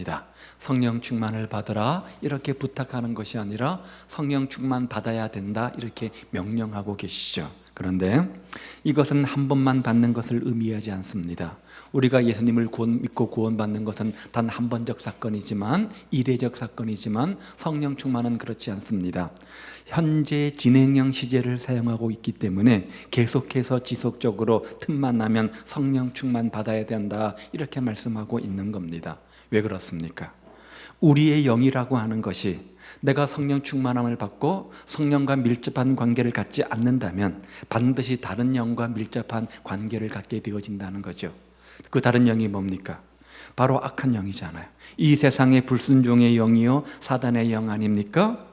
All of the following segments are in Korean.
않습니다. 성령 충만을 받으라 이렇게 부탁하는 것이 아니라 성령 충만 받아야 된다 이렇게 명령하고 계시죠. 그런데 이것은 한 번만 받는 것을 의미하지 않습니다. 우리가 예수님을 믿고 구원받는 것은 단 한 번적 사건이지만, 이례적 사건이지만 성령 충만은 그렇지 않습니다. 현재 진행형 시제를 사용하고 있기 때문에 계속해서 지속적으로 틈만 나면 성령 충만 받아야 된다 이렇게 말씀하고 있는 겁니다. 왜 그렇습니까? 우리의 영이라고 하는 것이 내가 성령 충만함을 받고 성령과 밀접한 관계를 갖지 않는다면 반드시 다른 영과 밀접한 관계를 갖게 되어진다는 거죠. 그 다른 영이 뭡니까? 바로 악한 영이잖아요. 이 세상의 불순종의 영이요 사단의 영 아닙니까?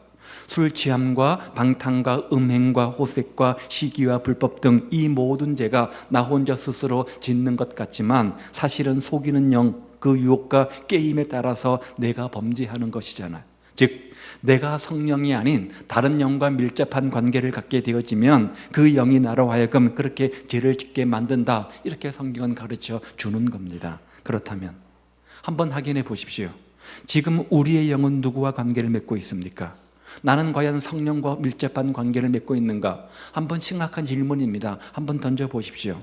술 취함과 방탕과 음행과 호색과 시기와 불법 등 이 모든 죄가 나 혼자 스스로 짓는 것 같지만 사실은 속이는 영, 그 유혹과 게임에 따라서 내가 범죄하는 것이잖아요. 즉 내가 성령이 아닌 다른 영과 밀접한 관계를 갖게 되어지면 그 영이 나로 하여금 그렇게 죄를 짓게 만든다 이렇게 성경은 가르쳐 주는 겁니다. 그렇다면 한번 확인해 보십시오. 지금 우리의 영은 누구와 관계를 맺고 있습니까? 나는 과연 성령과 밀접한 관계를 맺고 있는가? 한번 심각한 질문입니다. 한번 던져보십시오.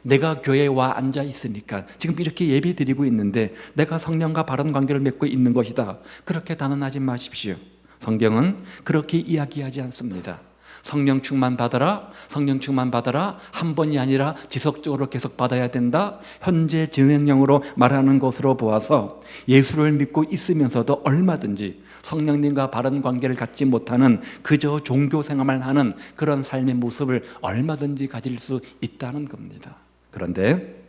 내가 교회에 와 앉아 있으니까 지금 이렇게 예배 드리고 있는데 내가 성령과 바른 관계를 맺고 있는 것이다. 그렇게 단언하지 마십시오. 성경은 그렇게 이야기하지 않습니다. 성령 충만 받아라, 성령 충만 받아라, 한 번이 아니라 지속적으로 계속 받아야 된다. 현재 진행형으로 말하는 것으로 보아서 예수를 믿고 있으면서도 얼마든지 성령님과 바른 관계를 갖지 못하는 그저 종교 생활만 하는 그런 삶의 모습을 얼마든지 가질 수 있다는 겁니다. 그런데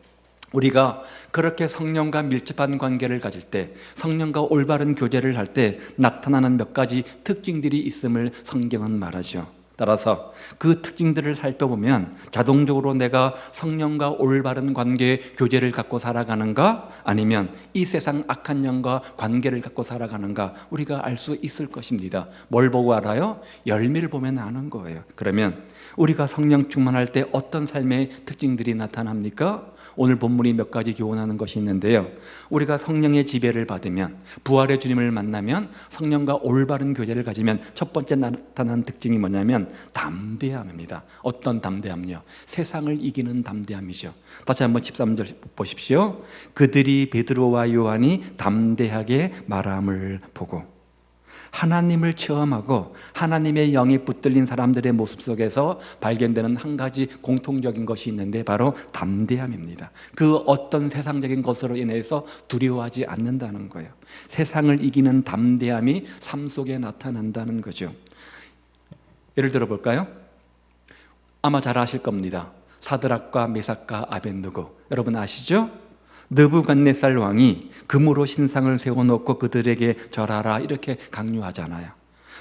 우리가 그렇게 성령과 밀접한 관계를 가질 때, 성령과 올바른 교제를 할 때 나타나는 몇 가지 특징들이 있음을 성경은 말하죠. 따라서 그 특징들을 살펴보면 자동적으로 내가 성령과 올바른 관계, 교제를 갖고 살아가는가 아니면 이 세상 악한 영과 관계를 갖고 살아가는가 우리가 알 수 있을 것입니다. 뭘 보고 알아요? 열매를 보면 아는 거예요. 그러면 우리가 성령 충만할 때 어떤 삶의 특징들이 나타납니까? 오늘 본문이 몇 가지 교훈하는 것이 있는데요. 우리가 성령의 지배를 받으면, 부활의 주님을 만나면, 성령과 올바른 교제를 가지면 첫 번째 나타나는 특징이 뭐냐면 담대함입니다. 어떤 담대함요? 세상을 이기는 담대함이죠. 다시 한번 13절 보십시오. 그들이 베드로와 요한이 담대하게 말함을 보고, 하나님을 체험하고 하나님의 영이 붙들린 사람들의 모습 속에서 발견되는 한 가지 공통적인 것이 있는데 바로 담대함입니다. 그 어떤 세상적인 것으로 인해서 두려워하지 않는다는 거예요. 세상을 이기는 담대함이 삶 속에 나타난다는 거죠. 예를 들어 볼까요? 아마 잘 아실 겁니다. 사드락과 메삭과 아벳느고, 여러분 아시죠? 느부갓네살 왕이 금으로 신상을 세워놓고 그들에게 절하라 이렇게 강요하잖아요.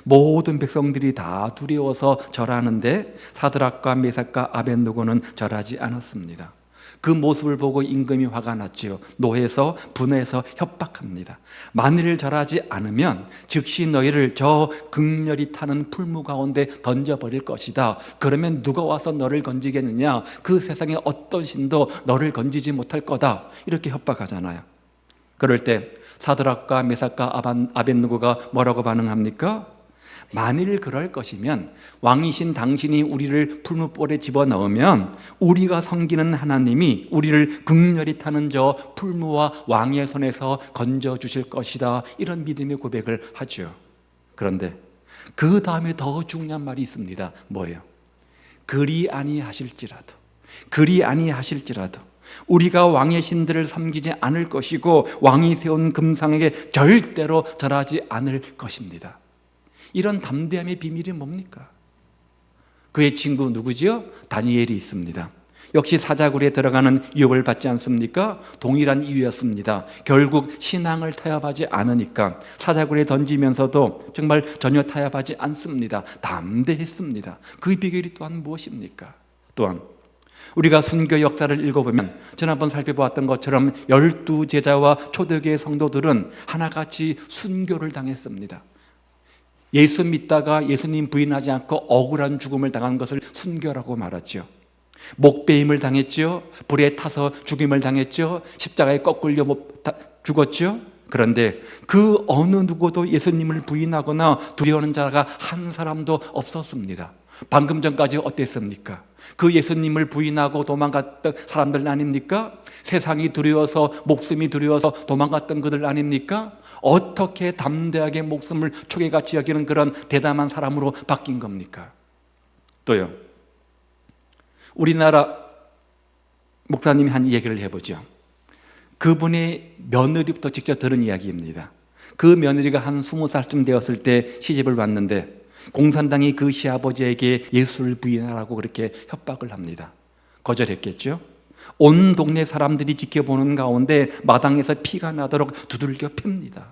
모든 백성들이 다 두려워서 절하는데 사드락과 메삭과 아벳느고는 절하지 않았습니다. 그 모습을 보고 임금이 화가 났지요. 노해서 분해서 협박합니다. 만일 절하지 않으면 즉시 너희를 저 극렬히 타는 풀무 가운데 던져버릴 것이다. 그러면 누가 와서 너를 건지겠느냐? 그 세상에 어떤 신도 너를 건지지 못할 거다. 이렇게 협박하잖아요. 그럴 때 사드락과 메삭과 아벳느고가 뭐라고 반응합니까? 만일 그럴 것이면 왕이신 당신이 우리를 풀무볼에 집어넣으면 우리가 섬기는 하나님이 우리를 극렬히 타는 저 풀무와 왕의 손에서 건져주실 것이다. 이런 믿음의 고백을 하죠. 그런데 그 다음에 더 중요한 말이 있습니다. 뭐예요? 그리 아니하실지라도 우리가 왕의 신들을 섬기지 않을 것이고 왕이 세운 금상에게 절대로 절하지 않을 것입니다. 이런 담대함의 비밀이 뭡니까? 그의 친구 누구지요? 다니엘이 있습니다. 역시 사자굴에 들어가는 유혹을 받지 않습니까? 동일한 이유였습니다. 결국 신앙을 타협하지 않으니까 사자굴에 던지면서도 정말 전혀 타협하지 않습니다. 담대했습니다. 그 비결이 또한 무엇입니까? 또한 우리가 순교 역사를 읽어보면 지난번 살펴보았던 것처럼 12제자와 초대교회 성도들은 하나같이 순교를 당했습니다. 예수 믿다가 예수님 부인하지 않고 억울한 죽음을 당한 것을 순교라고 말하죠. 목베임을 당했죠. 불에 타서 죽임을 당했죠. 십자가에 거꾸려 죽었죠. 그런데 그 어느 누구도 예수님을 부인하거나 두려워하는 자가 한 사람도 없었습니다. 방금 전까지 어땠습니까? 그 예수님을 부인하고 도망갔던 사람들 아닙니까? 세상이 두려워서, 목숨이 두려워서 도망갔던 그들 아닙니까? 어떻게 담대하게 목숨을 초계같이 여기는 그런 대담한 사람으로 바뀐 겁니까? 또요, 우리나라 목사님이 한 얘기를 해보죠. 그분의 며느리부터 직접 들은 이야기입니다. 그 며느리가 한 20살쯤 되었을 때 시집을 왔는데 공산당이 그 시아버지에게 예수를 부인하라고 그렇게 협박을 합니다. 거절했겠죠. 온 동네 사람들이 지켜보는 가운데 마당에서 피가 나도록 두들겨 팹니다.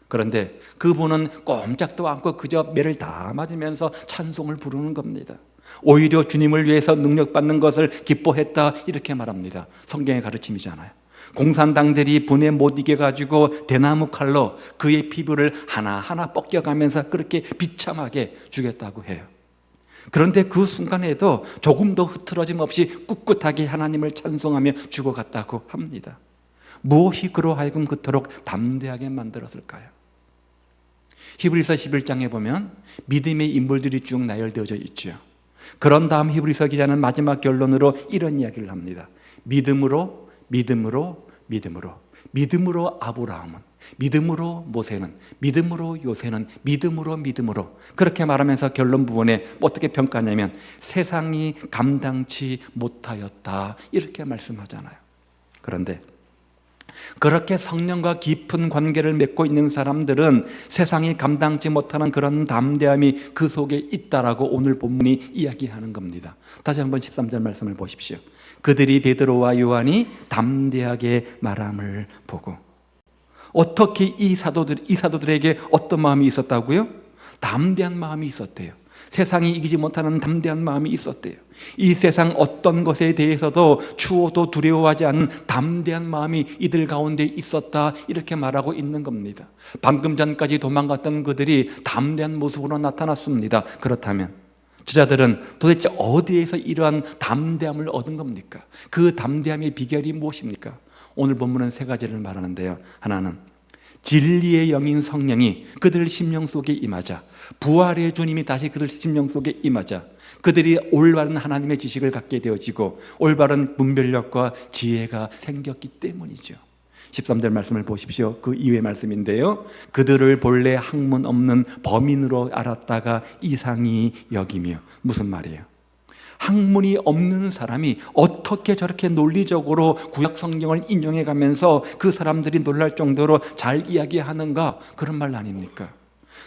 그런데 그분은 꼼짝도 않고 그저 매를 다 맞으면서 찬송을 부르는 겁니다. 오히려 주님을 위해서 능력받는 것을 기뻐했다, 이렇게 말합니다. 성경의 가르침이잖아요. 공산당들이 분에 못 이겨가지고 대나무 칼로 그의 피부를 하나하나 벗겨가면서 그렇게 비참하게 죽였다고 해요. 그런데 그 순간에도 조금도 흐트러짐 없이 꿋꿋하게 하나님을 찬송하며 죽어갔다고 합니다. 무엇이 그로 하여금 그토록 담대하게 만들었을까요? 히브리서 11장에 보면 믿음의 인물들이 쭉 나열되어져 있죠. 그런 다음 히브리서 기자는 마지막 결론으로 이런 이야기를 합니다. 믿음으로 아브라함은, 믿음으로 모세는, 믿음으로 요새는, 믿음으로 그렇게 말하면서 결론 부분에 어떻게 평가하냐면 세상이 감당치 못하였다, 이렇게 말씀하잖아요. 그런데 그렇게 성령과 깊은 관계를 맺고 있는 사람들은 세상이 감당치 못하는 그런 담대함이 그 속에 있다라고 오늘 본문이 이야기하는 겁니다. 다시 한번 13절 말씀을 보십시오. 그들이 베드로와 요한이 담대하게 말함을 보고. 어떻게 이 사도들에게 어떤 마음이 있었다고요? 담대한 마음이 있었대요. 세상이 이기지 못하는 담대한 마음이 있었대요. 이 세상 어떤 것에 대해서도 추워도 두려워하지 않는 담대한 마음이 이들 가운데 있었다, 이렇게 말하고 있는 겁니다. 방금 전까지 도망갔던 그들이 담대한 모습으로 나타났습니다. 그렇다면 저자들은 도대체 어디에서 이러한 담대함을 얻은 겁니까? 그 담대함의 비결이 무엇입니까? 오늘 본문은 세 가지를 말하는데요. 하나는 진리의 영인 성령이 그들 심령 속에 임하자, 부활의 주님이 다시 그들 심령 속에 임하자 그들이 올바른 하나님의 지식을 갖게 되어지고 올바른 분별력과 지혜가 생겼기 때문이죠. 13절 말씀을 보십시오. 그 이후의 말씀인데요. 그들을 본래 학문 없는 범인으로 알았다가 이상히 여기며. 무슨 말이에요? 학문이 없는 사람이 어떻게 저렇게 논리적으로 구약 성경을 인용해 가면서 그 사람들이 놀랄 정도로 잘 이야기하는가? 그런 말 아닙니까?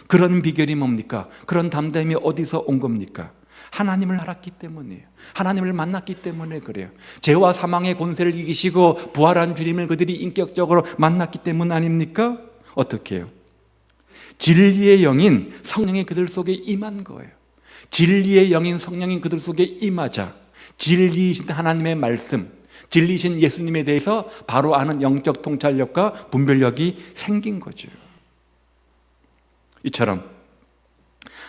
그런 비결이 뭡니까? 그런 담대함이 어디서 온 겁니까? 하나님을 알았기 때문이에요. 하나님을 만났기 때문에 그래요. 죄와 사망의 권세를 이기시고 부활한 주님을 그들이 인격적으로 만났기 때문 아닙니까? 어떻게 해요? 진리의 영인 성령이 그들 속에 임한 거예요. 진리의 영인 성령이 그들 속에 임하자 진리이신 하나님의 말씀, 진리이신 예수님에 대해서 바로 아는 영적 통찰력과 분별력이 생긴 거죠. 이처럼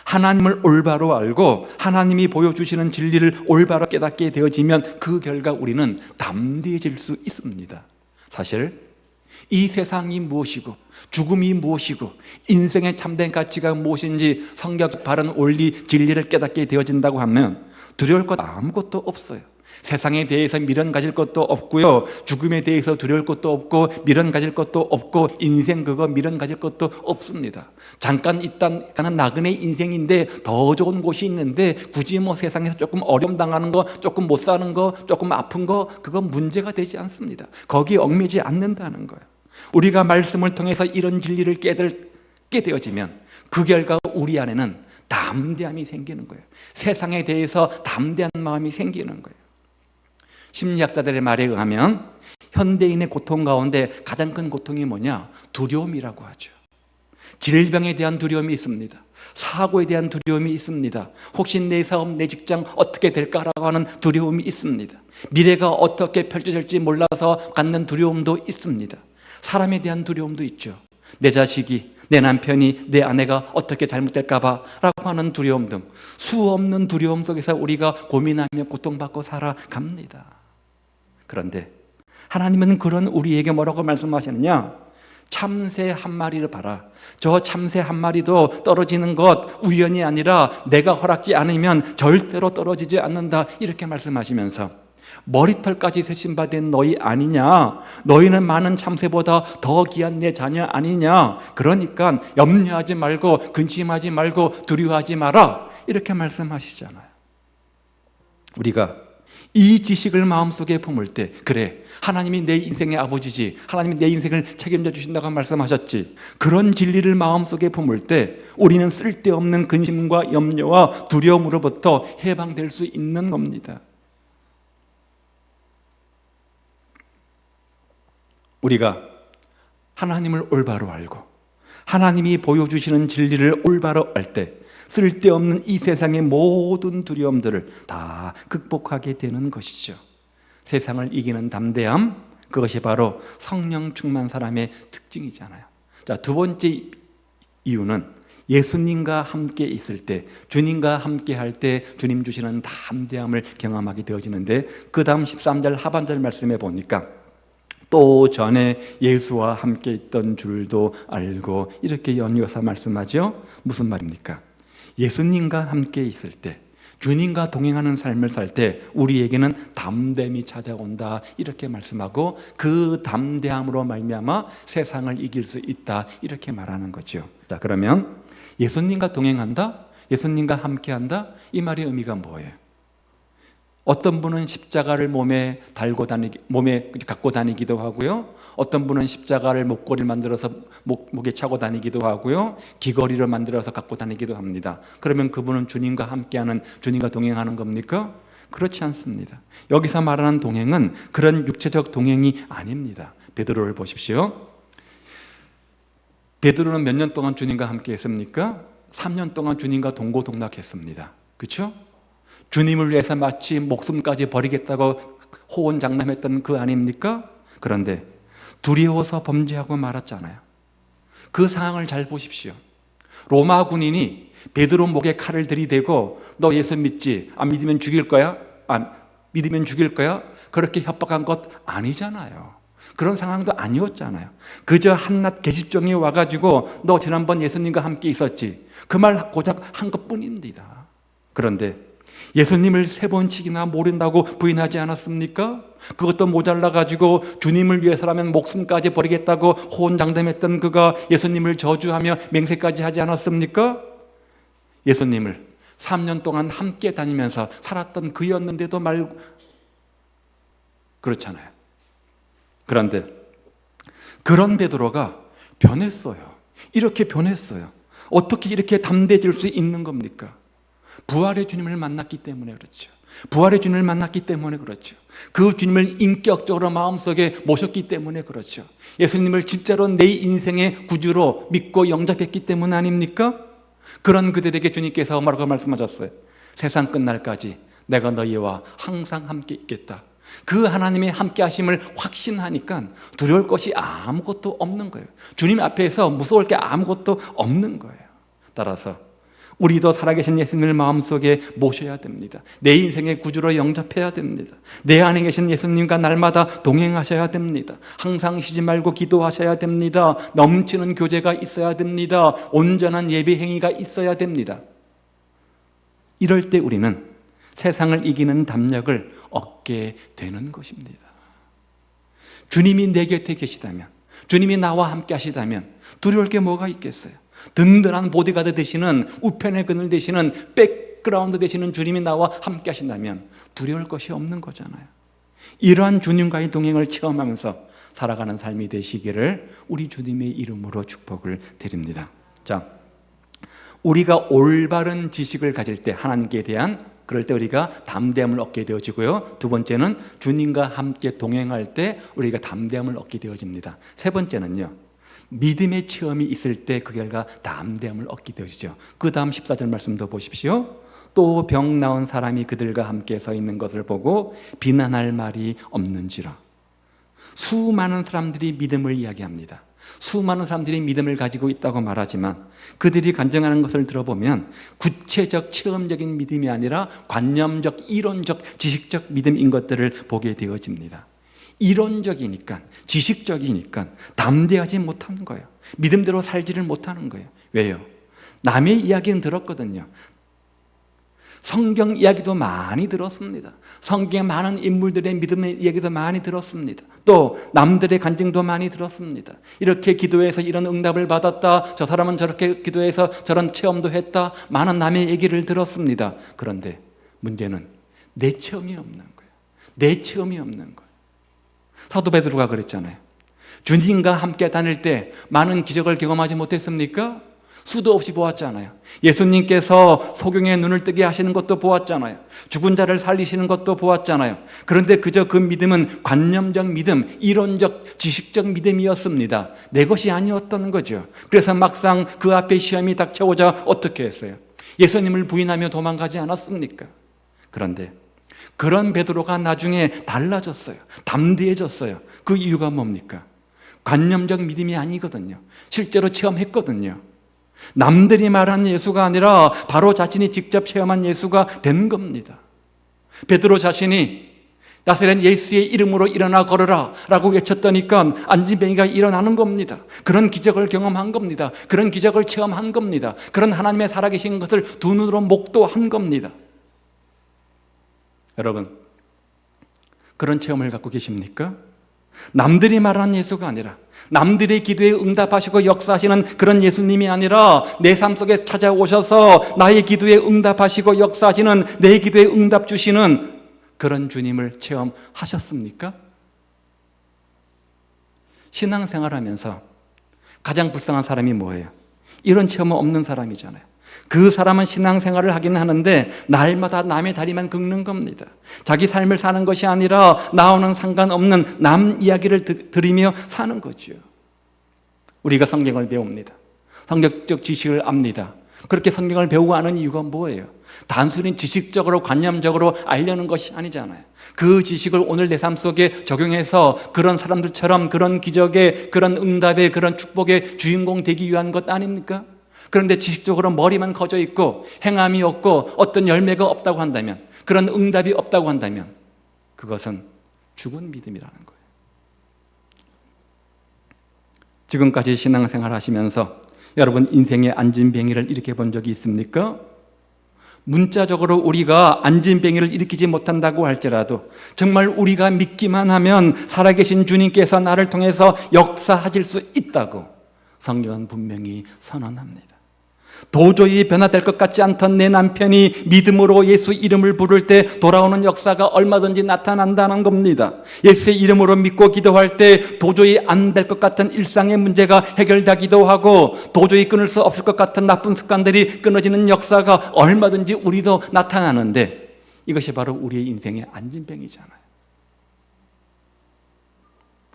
하나님을 올바로 알고 하나님이 보여주시는 진리를 올바로 깨닫게 되어지면 그 결과 우리는 담대해질 수 있습니다. 사실 이 세상이 무엇이고 죽음이 무엇이고 인생의 참된 가치가 무엇인지 성경적 바른 원리 진리를 깨닫게 되어진다고 하면 두려울 것 아무것도 없어요. 세상에 대해서 미련 가질 것도 없고요, 죽음에 대해서 두려울 것도 없고 미련 가질 것도 없고 인생 그거 미련 가질 것도 없습니다. 잠깐 있다는 나그네 인생인데 더 좋은 곳이 있는데 굳이 뭐 세상에서 조금 어려움 당하는 거, 조금 못 사는 거, 조금 아픈 거, 그건 문제가 되지 않습니다. 거기에 얽매지 않는다는 거예요. 우리가 말씀을 통해서 이런 진리를 깨닫게 되어지면 그 결과 우리 안에는 담대함이 생기는 거예요. 세상에 대해서 담대한 마음이 생기는 거예요. 심리학자들의 말에 의하면 현대인의 고통 가운데 가장 큰 고통이 뭐냐? 두려움이라고 하죠. 질병에 대한 두려움이 있습니다. 사고에 대한 두려움이 있습니다. 혹시 내 사업, 내 직장 어떻게 될까라고 하는 두려움이 있습니다. 미래가 어떻게 펼쳐질지 몰라서 갖는 두려움도 있습니다. 사람에 대한 두려움도 있죠. 내 자식이, 내 남편이, 내 아내가 어떻게 잘못될까 봐 라고 하는 두려움 등 수 없는 두려움 속에서 우리가 고민하며 고통받고 살아갑니다. 그런데 하나님은 그런 우리에게 뭐라고 말씀하시느냐? 참새 한 마리를 봐라. 저 참새 한 마리도 떨어지는 것 우연이 아니라 내가 허락지 않으면 절대로 떨어지지 않는다, 이렇게 말씀하시면서 머리털까지 세심받은 너희 아니냐? 너희는 많은 참새보다 더 귀한 내 자녀 아니냐? 그러니까 염려하지 말고 근심하지 말고 두려워하지 마라, 이렇게 말씀하시잖아요. 우리가 이 지식을 마음속에 품을 때, 그래, 하나님이 내 인생의 아버지지, 하나님이 내 인생을 책임져 주신다고 말씀하셨지, 그런 진리를 마음속에 품을 때 우리는 쓸데없는 근심과 염려와 두려움으로부터 해방될 수 있는 겁니다. 우리가 하나님을 올바로 알고 하나님이 보여주시는 진리를 올바로 알 때 쓸데없는 이 세상의 모든 두려움들을 다 극복하게 되는 것이죠. 세상을 이기는 담대함, 그것이 바로 성령 충만 사람의 특징이잖아요. 자, 두 번째 이유는 예수님과 함께 있을 때, 주님과 함께 할 때 주님 주시는 담대함을 경험하게 되어지는데, 그 다음 13절 하반절 말씀에 보니까 또 전에 예수와 함께 있던 줄도 알고, 이렇게 연이어서 말씀하죠. 무슨 말입니까? 예수님과 함께 있을 때, 주님과 동행하는 삶을 살 때 우리에게는 담대함이 찾아온다, 이렇게 말씀하고 그 담대함으로 말미암아 세상을 이길 수 있다, 이렇게 말하는 거죠. 자, 그러면 예수님과 동행한다, 예수님과 함께한다, 이 말의 의미가 뭐예요? 어떤 분은 십자가를 몸에 갖고 다니기도 하고요. 어떤 분은 십자가를 목걸이를 만들어서 목에 차고 다니기도 하고요. 귀걸이를 만들어서 갖고 다니기도 합니다. 그러면 그분은 주님과 함께하는, 주님과 동행하는 겁니까? 그렇지 않습니다. 여기서 말하는 동행은 그런 육체적 동행이 아닙니다. 베드로를 보십시오. 베드로는 몇 년 동안 주님과 함께 했습니까? 3년 동안 주님과 동고동락했습니다. 그렇죠? 주님을 위해서 마치 목숨까지 버리겠다고 호언장담했던 그 아닙니까? 그런데 두려워서 범죄하고 말았잖아요. 그 상황을 잘 보십시오. 로마 군인이 베드로 목에 칼을 들이대고 너 예수 믿지? 안 믿으면 죽일 거야? 믿으면 죽일 거야? 그렇게 협박한 것 아니잖아요. 그런 상황도 아니었잖아요. 그저 한낱 계집종이 와가지고 너 지난번 예수님과 함께 있었지, 그 말 고작 한 것뿐입니다. 그런데 예수님을 3번씩이나 모른다고 부인하지 않았습니까? 그것도 모자라가지고 주님을 위해서라면 목숨까지 버리겠다고 호언장담했던 그가 예수님을 저주하며 맹세까지 하지 않았습니까? 예수님을 3년 동안 함께 다니면서 살았던 그였는데도 말고 그렇잖아요. 그런데 그런 베드로가 변했어요. 이렇게 변했어요. 어떻게 이렇게 담대해질 수 있는 겁니까? 부활의 주님을 만났기 때문에 그렇죠. 부활의 주님을 만났기 때문에 그렇죠. 그 주님을 인격적으로 마음속에 모셨기 때문에 그렇죠. 예수님을 진짜로 내 인생의 구주로 믿고 영접했기 때문 아닙니까? 그런 그들에게 주님께서 뭐라고 말씀하셨어요? 세상 끝날까지 내가 너희와 항상 함께 있겠다. 그 하나님의 함께 하심을 확신하니까 두려울 것이 아무것도 없는 거예요. 주님 앞에서 무서울 게 아무것도 없는 거예요. 따라서 우리도 살아계신 예수님을 마음속에 모셔야 됩니다. 내 인생의 구주로 영접해야 됩니다. 내 안에 계신 예수님과 날마다 동행하셔야 됩니다. 항상 쉬지 말고 기도하셔야 됩니다. 넘치는 교제가 있어야 됩니다. 온전한 예배 행위가 있어야 됩니다. 이럴 때 우리는 세상을 이기는 담력을 얻게 되는 것입니다. 주님이 내 곁에 계시다면, 주님이 나와 함께 하시다면 두려울 게 뭐가 있겠어요? 든든한 보디가드 되시는, 우편의 그늘 되시는, 백그라운드 되시는 주님이 나와 함께 하신다면 두려울 것이 없는 거잖아요. 이러한 주님과의 동행을 체험하면서 살아가는 삶이 되시기를 우리 주님의 이름으로 축복을 드립니다. 자, 우리가 올바른 지식을 가질 때 하나님께 대한, 그럴 때 우리가 담대함을 얻게 되어지고요. 두 번째는 주님과 함께 동행할 때 우리가 담대함을 얻게 되어집니다. 세 번째는요, 믿음의 체험이 있을 때 그 결과 담대함을 얻게 되어지죠. 그 다음 14절 말씀도 보십시오. 또 병 나은 사람이 그들과 함께 서 있는 것을 보고 비난할 말이 없는지라. 수많은 사람들이 믿음을 이야기합니다. 수많은 사람들이 믿음을 가지고 있다고 말하지만 그들이 간증하는 것을 들어보면 구체적 체험적인 믿음이 아니라 관념적, 이론적, 지식적 믿음인 것들을 보게 되어집니다. 이론적이니까, 지식적이니까 담대하지 못하는 거예요. 믿음대로 살지를 못하는 거예요. 왜요? 남의 이야기는 들었거든요. 성경 이야기도 많이 들었습니다. 성경에 많은 인물들의 믿음의 이야기도 많이 들었습니다. 또 남들의 간증도 많이 들었습니다. 이렇게 기도해서 이런 응답을 받았다, 저 사람은 저렇게 기도해서 저런 체험도 했다, 많은 남의 얘기를 들었습니다. 그런데 문제는 내 체험이 없는 거예요. 내 체험이 없는 거예요. 사도 베드로가 그랬잖아요. 주님과 함께 다닐 때 많은 기적을 경험하지 못했습니까? 수도 없이 보았잖아요. 예수님께서 소경의 눈을 뜨게 하시는 것도 보았잖아요. 죽은 자를 살리시는 것도 보았잖아요. 그런데 그저 그 믿음은 관념적 믿음, 이론적, 지식적 믿음이었습니다. 내 것이 아니었던 거죠. 그래서 막상 그 앞에 시험이 닥쳐오자 어떻게 했어요? 예수님을 부인하며 도망가지 않았습니까? 그런데 그런 베드로가 나중에 달라졌어요. 담대해졌어요. 그 이유가 뭡니까? 관념적 믿음이 아니거든요. 실제로 체험했거든요. 남들이 말한 예수가 아니라 바로 자신이 직접 체험한 예수가 된 겁니다. 베드로 자신이 나사렛 예수의 이름으로 일어나 걸어라 라고 외쳤더니까 안진뱅이가 일어나는 겁니다. 그런 기적을 경험한 겁니다. 그런 기적을 체험한 겁니다. 그런 하나님의 살아계신 것을 두 눈으로 목도한 겁니다. 여러분, 그런 체험을 갖고 계십니까? 남들이 말하는 예수가 아니라, 남들의 기도에 응답하시고 역사하시는 그런 예수님이 아니라 내 삶 속에 찾아오셔서 나의 기도에 응답하시고 역사하시는, 내 기도에 응답 주시는 그런 주님을 체험하셨습니까? 신앙생활하면서 가장 불쌍한 사람이 뭐예요? 이런 체험은 없는 사람이잖아요. 그 사람은 신앙생활을 하긴 하는데 날마다 남의 다리만 긁는 겁니다. 자기 삶을 사는 것이 아니라 나와는 상관없는 남 이야기를 들으며 사는 거죠. 우리가 성경을 배웁니다. 성경적 지식을 압니다. 그렇게 성경을 배우고 아는 이유가 뭐예요? 단순히 지식적으로 관념적으로 알려는 것이 아니잖아요. 그 지식을 오늘 내 삶 속에 적용해서 그런 사람들처럼 그런 기적의, 그런 응답의, 그런 축복의 주인공 되기 위한 것 아닙니까? 그런데 지식적으로 머리만 커져 있고 행함이 없고 어떤 열매가 없다고 한다면, 그런 응답이 없다고 한다면 그것은 죽은 믿음이라는 거예요. 지금까지 신앙생활 하시면서 여러분 인생의 안진뱅이를 일으켜 본 적이 있습니까? 문자적으로 우리가 안진뱅이를 일으키지 못한다고 할지라도 정말 우리가 믿기만 하면 살아계신 주님께서 나를 통해서 역사하실 수 있다고 성경은 분명히 선언합니다. 도저히 변화될 것 같지 않던 내 남편이 믿음으로 예수 이름을 부를 때 돌아오는 역사가 얼마든지 나타난다는 겁니다. 예수의 이름으로 믿고 기도할 때 도저히 안 될 것 같은 일상의 문제가 해결되기도 하고 도저히 끊을 수 없을 것 같은 나쁜 습관들이 끊어지는 역사가 얼마든지 우리도 나타나는데 이것이 바로 우리의 인생의 안진뱅이잖아요.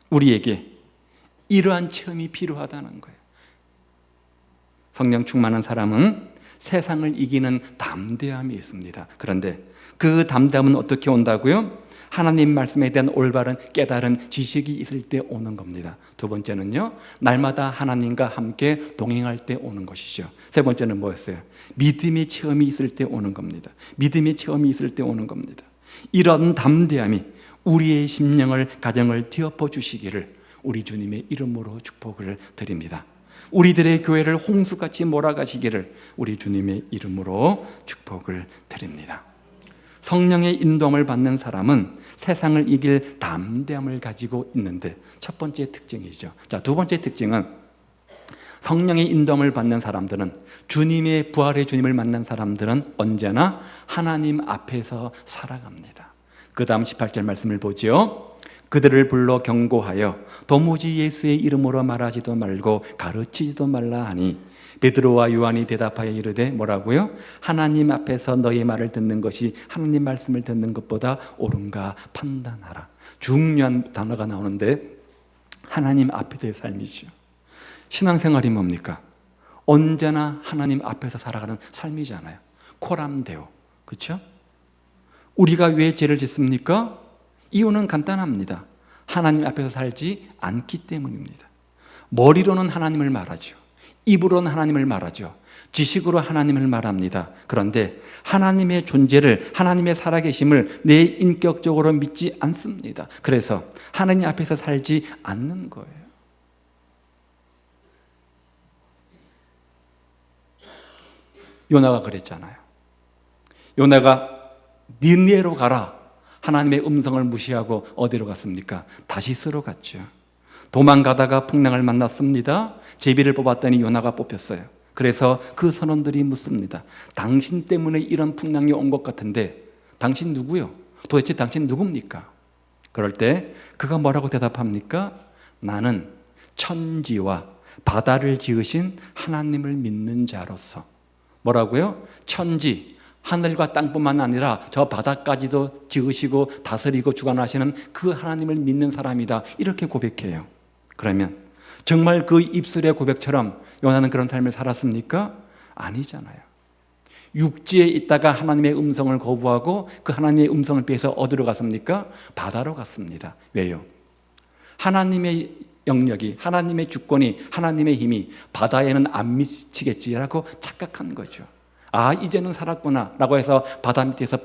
우리에게 이러한 체험이 필요하다는 거예요. 성령 충만한 사람은 세상을 이기는 담대함이 있습니다. 그런데 그 담대함은 어떻게 온다고요? 하나님 말씀에 대한 올바른 깨달음, 지식이 있을 때 오는 겁니다. 두 번째는요, 날마다 하나님과 함께 동행할 때 오는 것이죠. 세 번째는 뭐였어요? 믿음의 체험이 있을 때 오는 겁니다. 믿음의 체험이 있을 때 오는 겁니다. 이런 담대함이 우리의 심령을, 가정을 뒤엎어 주시기를 우리 주님의 이름으로 축복을 드립니다. 우리들의 교회를 홍수같이 몰아가시기를 우리 주님의 이름으로 축복을 드립니다. 성령의 인도함을 받는 사람은 세상을 이길 담대함을 가지고 있는데 첫 번째 특징이죠. 자, 두 번째 특징은 성령의 인도함을 받는 사람들은, 주님의 부활의 주님을 만난 사람들은 언제나 하나님 앞에서 살아갑니다. 그 다음 18절 말씀을 보죠. 그들을 불러 경고하여 도무지 예수의 이름으로 말하지도 말고 가르치지도 말라 하니 베드로와 요한이 대답하여 이르되 뭐라고요? 하나님 앞에서 너희 말을 듣는 것이 하나님 말씀을 듣는 것보다 옳은가 판단하라. 중요한 단어가 나오는데 하나님 앞에서의 삶이죠. 신앙생활이 뭡니까? 언제나 하나님 앞에서 살아가는 삶이잖아요. 코람데오, 그렇죠? 우리가 왜 죄를 짓습니까? 이유는 간단합니다. 하나님 앞에서 살지 않기 때문입니다. 머리로는 하나님을 말하죠. 입으로는 하나님을 말하죠. 지식으로 하나님을 말합니다. 그런데 하나님의 존재를, 하나님의 살아계심을 내 인격적으로 믿지 않습니다. 그래서 하나님 앞에서 살지 않는 거예요. 요나가 그랬잖아요. 요나가 니느웨로 가라. 하나님의 음성을 무시하고 어디로 갔습니까? 다시스로 갔죠. 도망가다가 풍랑을 만났습니다. 제비를 뽑았더니 요나가 뽑혔어요. 그래서 그 선원들이 묻습니다. 당신 때문에 이런 풍랑이 온 것 같은데 당신 누구요? 도대체 당신 누굽니까? 그럴 때 그가 뭐라고 대답합니까? 나는 천지와 바다를 지으신 하나님을 믿는 자로서. 뭐라고요? 천지, 하늘과 땅뿐만 아니라 저 바다까지도 지으시고 다스리고 주관하시는 그 하나님을 믿는 사람이다. 이렇게 고백해요. 그러면 정말 그 입술의 고백처럼 요나는 그런 삶을 살았습니까? 아니잖아요. 육지에 있다가 하나님의 음성을 거부하고 그 하나님의 음성을 피해서 어디로 갔습니까? 바다로 갔습니다. 왜요? 하나님의 영역이, 하나님의 주권이, 하나님의 힘이 바다에는 안 미치겠지라고 착각한 거죠. 아, 이제는 살았구나 라고 해서 바다 밑에서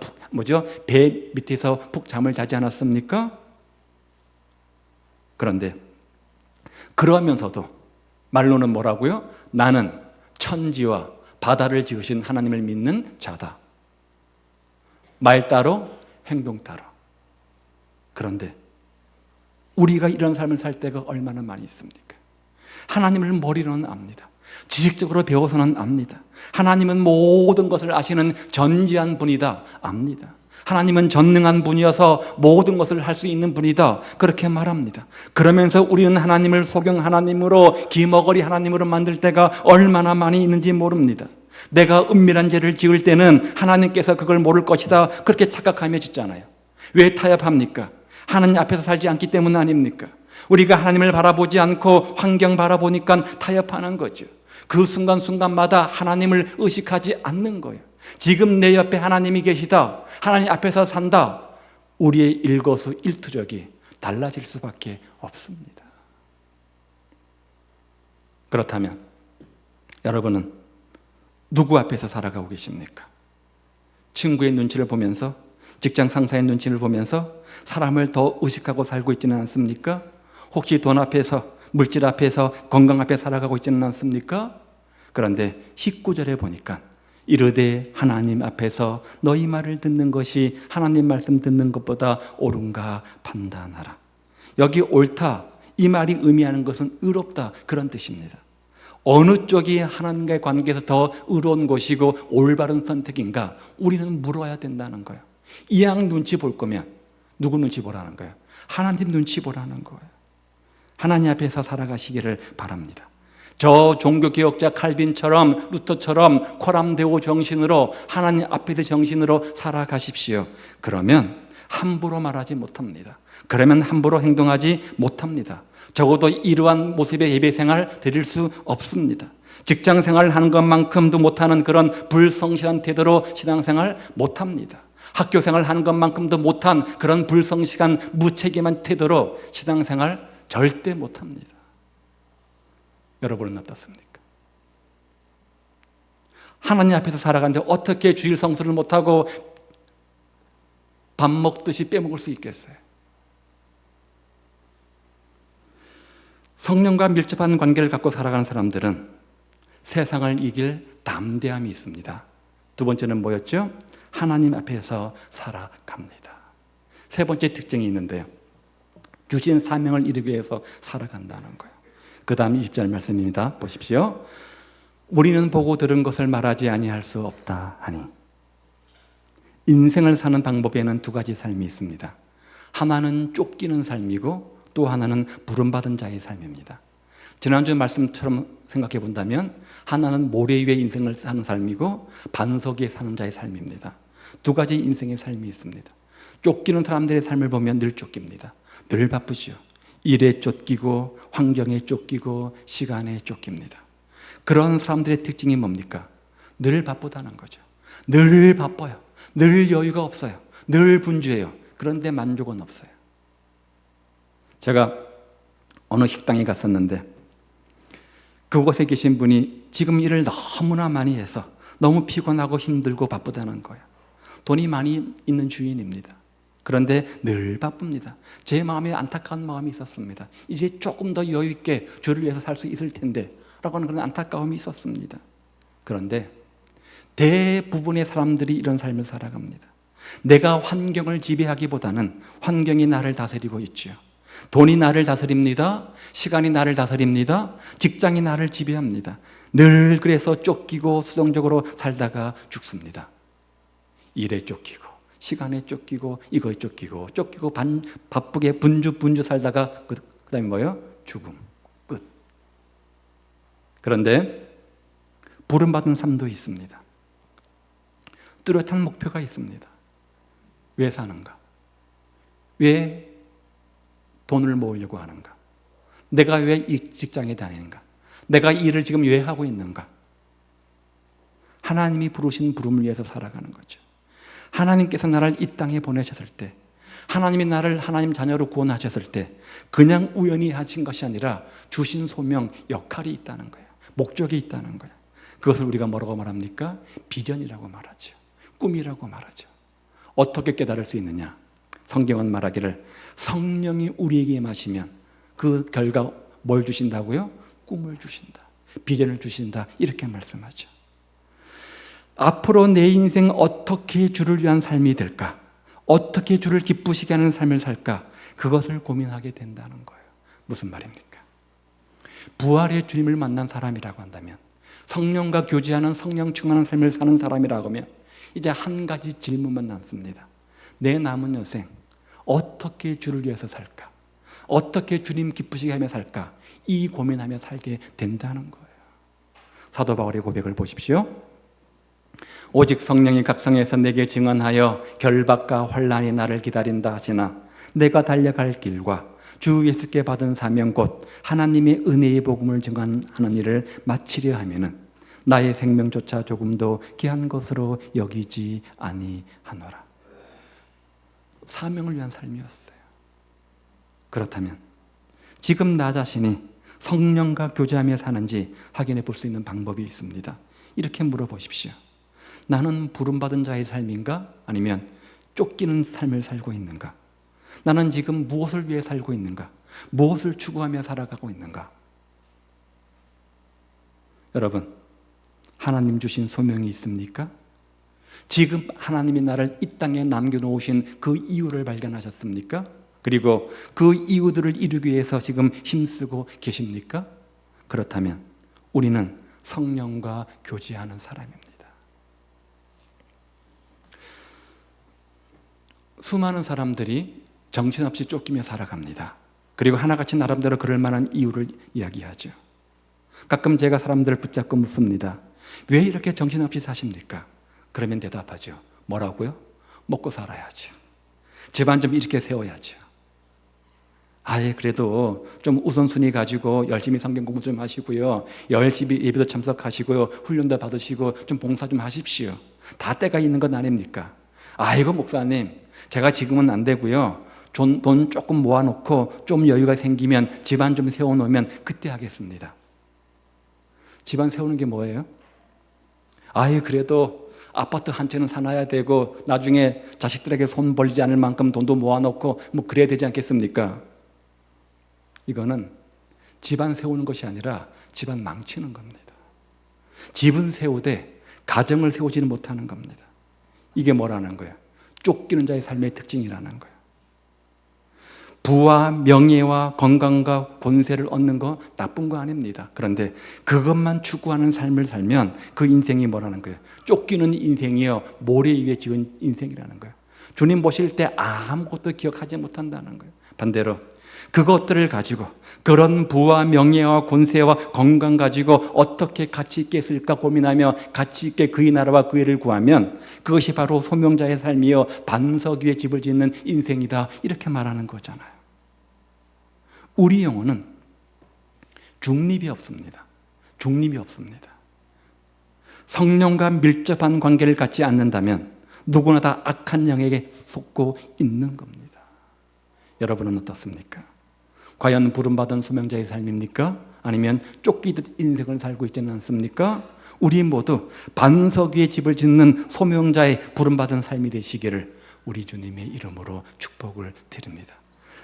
배 밑에서 푹 잠을 자지 않았습니까? 그런데 그러면서도 말로는 뭐라고요? 나는 천지와 바다를 지으신 하나님을 믿는 자다. 말 따로 행동 따로. 그런데 우리가 이런 삶을 살 때가 얼마나 많이 있습니까? 하나님을 머리로는 압니다. 지식적으로 배워서는 압니다. 하나님은 모든 것을 아시는 전지한 분이다. 압니다. 하나님은 전능한 분이어서 모든 것을 할 수 있는 분이다. 그렇게 말합니다. 그러면서 우리는 하나님을 소경 하나님으로, 기머거리 하나님으로 만들 때가 얼마나 많이 있는지 모릅니다. 내가 은밀한 죄를 지을 때는 하나님께서 그걸 모를 것이다. 그렇게 착각하며 짓잖아요. 왜 타협합니까? 하나님 앞에서 살지 않기 때문 아닙니까? 우리가 하나님을 바라보지 않고 환경 바라보니까 타협하는 거죠. 그 순간순간마다 하나님을 의식하지 않는 거예요. 지금 내 옆에 하나님이 계시다. 하나님 앞에서 산다. 우리의 일거수일투족이 달라질 수밖에 없습니다. 그렇다면 여러분은 누구 앞에서 살아가고 계십니까? 친구의 눈치를 보면서, 직장 상사의 눈치를 보면서 사람을 더 의식하고 살고 있지는 않습니까? 혹시 돈 앞에서, 물질 앞에서, 건강 앞에 살아가고 있지는 않습니까? 그런데 19절에 보니까 이르되 하나님 앞에서 너희 말을 듣는 것이 하나님 말씀 듣는 것보다 옳은가 판단하라. 여기 옳다, 이 말이 의미하는 것은 의롭다, 그런 뜻입니다. 어느 쪽이 하나님과의 관계에서 더 의로운 것이고 올바른 선택인가 우리는 물어야 된다는 거예요. 이왕 눈치 볼 거면 누구 눈치 보라는 거예요? 하나님 눈치 보라는 거예요. 하나님 앞에서 살아가시기를 바랍니다. 저 종교개혁자 칼빈처럼, 루터처럼 코람데오 정신으로, 하나님 앞에서 정신으로 살아가십시오. 그러면 함부로 말하지 못합니다. 그러면 함부로 행동하지 못합니다. 적어도 이러한 모습의 예배생활 드릴 수 없습니다. 직장생활을 하는 것만큼도 못하는 그런 불성실한 태도로 신앙생활 못합니다. 학교생활 하는 것만큼도 못한 그런 불성실한 무책임한 태도로 신앙생활 절대 못합니다. 여러분은 어떻습니까? 하나님 앞에서 살아가는데 어떻게 주일 성수를 못하고 밥 먹듯이 빼먹을 수 있겠어요? 성령과 밀접한 관계를 갖고 살아가는 사람들은 세상을 이길 담대함이 있습니다. 두 번째는 뭐였죠? 하나님 앞에서 살아갑니다. 세 번째 특징이 있는데요. 주신 사명을 이루기 위해서 살아간다는 거예요. 그 다음 20절 말씀입니다. 보십시오. 우리는 보고 들은 것을 말하지 아니할 수 없다 하니. 인생을 사는 방법에는 두 가지 삶이 있습니다. 하나는 쫓기는 삶이고 또 하나는 부름받은 자의 삶입니다. 지난주 말씀처럼 생각해 본다면 하나는 모래 위에 인생을 사는 삶이고 반석 위에 사는 자의 삶입니다. 두 가지 인생의 삶이 있습니다. 쫓기는 사람들의 삶을 보면 늘 쫓깁니다. 늘 바쁘죠. 일에 쫓기고 환경에 쫓기고 시간에 쫓깁니다. 그런 사람들의 특징이 뭡니까? 늘 바쁘다는 거죠. 늘 바빠요. 늘 여유가 없어요. 늘 분주해요. 그런데 만족은 없어요. 제가 어느 식당에 갔었는데 그곳에 계신 분이 지금 일을 너무나 많이 해서 너무 피곤하고 힘들고 바쁘다는 거예요. 돈이 많이 있는 주인입니다. 그런데 늘 바쁩니다. 제 마음에 안타까운 마음이 있었습니다. 이제 조금 더 여유 있게 주를 위해서 살 수 있을 텐데 라고 하는 그런 안타까움이 있었습니다. 그런데 대부분의 사람들이 이런 삶을 살아갑니다. 내가 환경을 지배하기보다는 환경이 나를 다스리고 있죠. 돈이 나를 다스립니다. 시간이 나를 다스립니다. 직장이 나를 지배합니다. 늘 그래서 쫓기고 수동적으로 살다가 죽습니다. 일에 쫓기고 시간에 쫓기고 이거에 쫓기고 바쁘게 분주 살다가 그다음에 뭐예요? 죽음, 끝. 그런데 부름받은 삶도 있습니다. 뚜렷한 목표가 있습니다. 왜 사는가? 왜 돈을 모으려고 하는가? 내가 왜 이 직장에 다니는가? 내가 이 일을 지금 왜 하고 있는가? 하나님이 부르신 부름을 위해서 살아가는 거죠. 하나님께서 나를 이 땅에 보내셨을 때, 하나님이 나를 하나님 자녀로 구원하셨을 때 그냥 우연히 하신 것이 아니라 주신 소명, 역할이 있다는 거예요. 목적이 있다는 거예요. 그것을 우리가 뭐라고 말합니까? 비전이라고 말하죠. 꿈이라고 말하죠. 어떻게 깨달을 수 있느냐? 성경은 말하기를 성령이 우리에게 임하시면 그 결과 뭘 주신다고요? 꿈을 주신다. 비전을 주신다. 이렇게 말씀하죠. 앞으로 내 인생 어떻게 주를 위한 삶이 될까? 어떻게 주를 기쁘시게 하는 삶을 살까? 그것을 고민하게 된다는 거예요. 무슨 말입니까? 부활의 주님을 만난 사람이라고 한다면, 성령과 교제하는 성령 충만한 삶을 사는 사람이라고 하면 이제 한 가지 질문만 남습니다. 내 남은 여생 어떻게 주를 위해서 살까? 어떻게 주님 기쁘시게 하며 살까? 이 고민하며 살게 된다는 거예요. 사도 바울의 고백을 보십시오. 오직 성령이 각성해서 내게 증언하여 결박과 환난이 나를 기다린다 하시나 내가 달려갈 길과 주 예수께 받은 사명 곧 하나님의 은혜의 복음을 증언하는 일을 마치려 하면은 나의 생명조차 조금도 귀한 것으로 여기지 아니하노라. 사명을 위한 삶이었어요. 그렇다면 지금 나 자신이 성령과 교제하며 사는지 확인해 볼 수 있는 방법이 있습니다. 이렇게 물어보십시오. 나는 부름받은 자의 삶인가? 아니면 쫓기는 삶을 살고 있는가? 나는 지금 무엇을 위해 살고 있는가? 무엇을 추구하며 살아가고 있는가? 여러분, 하나님 주신 소명이 있습니까? 지금 하나님이 나를 이 땅에 남겨놓으신 그 이유를 발견하셨습니까? 그리고 그 이유들을 이루기 위해서 지금 힘쓰고 계십니까? 그렇다면 우리는 성령과 교제하는 사람입니다. 수많은 사람들이 정신없이 쫓기며 살아갑니다. 그리고 하나같이 나름대로 그럴 만한 이유를 이야기하죠. 가끔 제가 사람들을 붙잡고 묻습니다. 왜 이렇게 정신없이 사십니까? 그러면 대답하죠. 뭐라고요? 먹고 살아야죠. 집안 좀 이렇게 세워야죠. 아예 그래도 좀 우선순위 가지고 열심히 성경 공부 좀 하시고요. 열심히 예배도 참석하시고요. 훈련도 받으시고 좀 봉사 좀 하십시오. 다 때가 있는 건 아닙니까? 아이고 목사님, 제가 지금은 안 되고요. 돈 조금 모아놓고 좀 여유가 생기면 집안 좀 세워놓으면 그때 하겠습니다. 집안 세우는 게 뭐예요? 아예 그래도 아파트 한 채는 사놔야 되고 나중에 자식들에게 손 벌리지 않을 만큼 돈도 모아놓고 뭐 그래야 되지 않겠습니까? 이거는 집안 세우는 것이 아니라 집안 망치는 겁니다. 집은 세우되 가정을 세우지는 못하는 겁니다. 이게 뭐라는 거예요? 쫓기는 자의 삶의 특징이라는 거예요. 부와 명예와 건강과 권세를 얻는 거 나쁜 거 아닙니다. 그런데 그것만 추구하는 삶을 살면 그 인생이 뭐라는 거예요? 쫓기는 인생이요, 모래 위에 지은 인생이라는 거예요. 주님 보실 때 아무것도 기억하지 못한다는 거예요. 반대로 그것들을 가지고 그런 부와 명예와 권세와 건강 가지고 어떻게 가치 있게 쓸까 고민하며 가치 있게 그의 나라와 그 일을 구하면 그것이 바로 소명자의 삶이요 반석 위에 집을 짓는 인생이다, 이렇게 말하는 거잖아요. 우리 영혼은 중립이 없습니다. 중립이 없습니다. 성령과 밀접한 관계를 갖지 않는다면 누구나 다 악한 영에게 속고 있는 겁니다. 여러분은 어떻습니까? 과연 부름받은 소명자의 삶입니까? 아니면 쫓기듯 인생을 살고 있지는 않습니까? 우리 모두 반석 위에 집을 짓는 소명자의 부름받은 삶이 되시기를 우리 주님의 이름으로 축복을 드립니다.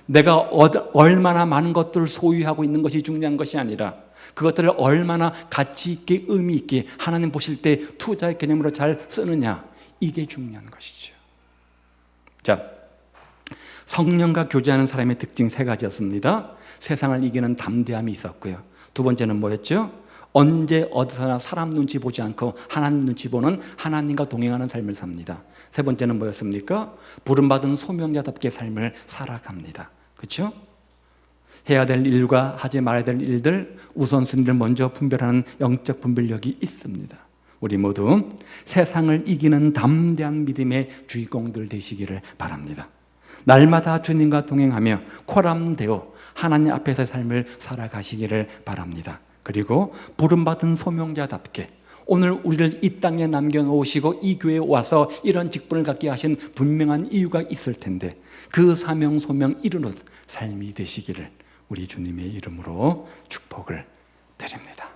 내가 얼마나 많은 것들을 소유하고 있는 것이 중요한 것이 아니라 그것들을 얼마나 가치 있게 의미 있게 하나님 보실 때 투자의 개념으로 잘 쓰느냐, 이게 중요한 것이죠. 자, 성령과 교제하는 사람의 특징 3가지였습니다. 세상을 이기는 담대함이 있었고요. 두 번째는 뭐였죠? 언제 어디서나 사람 눈치 보지 않고 하나님 눈치 보는 하나님과 동행하는 삶을 삽니다. 세 번째는 뭐였습니까? 부름받은 소명자답게 삶을 살아갑니다. 그렇죠? 해야 될 일과 하지 말아야 될 일들, 우선순위를 먼저 분별하는 영적 분별력이 있습니다. 우리 모두 세상을 이기는 담대한 믿음의 주인공들 되시기를 바랍니다. 날마다 주님과 동행하며 코람되어 하나님 앞에서의 삶을 살아가시기를 바랍니다. 그리고 부름받은 소명자답게 오늘 우리를 이 땅에 남겨놓으시고 이 교회에 와서 이런 직분을 갖게 하신 분명한 이유가 있을 텐데 그 사명 소명 이루는 삶이 되시기를 우리 주님의 이름으로 축복을 드립니다.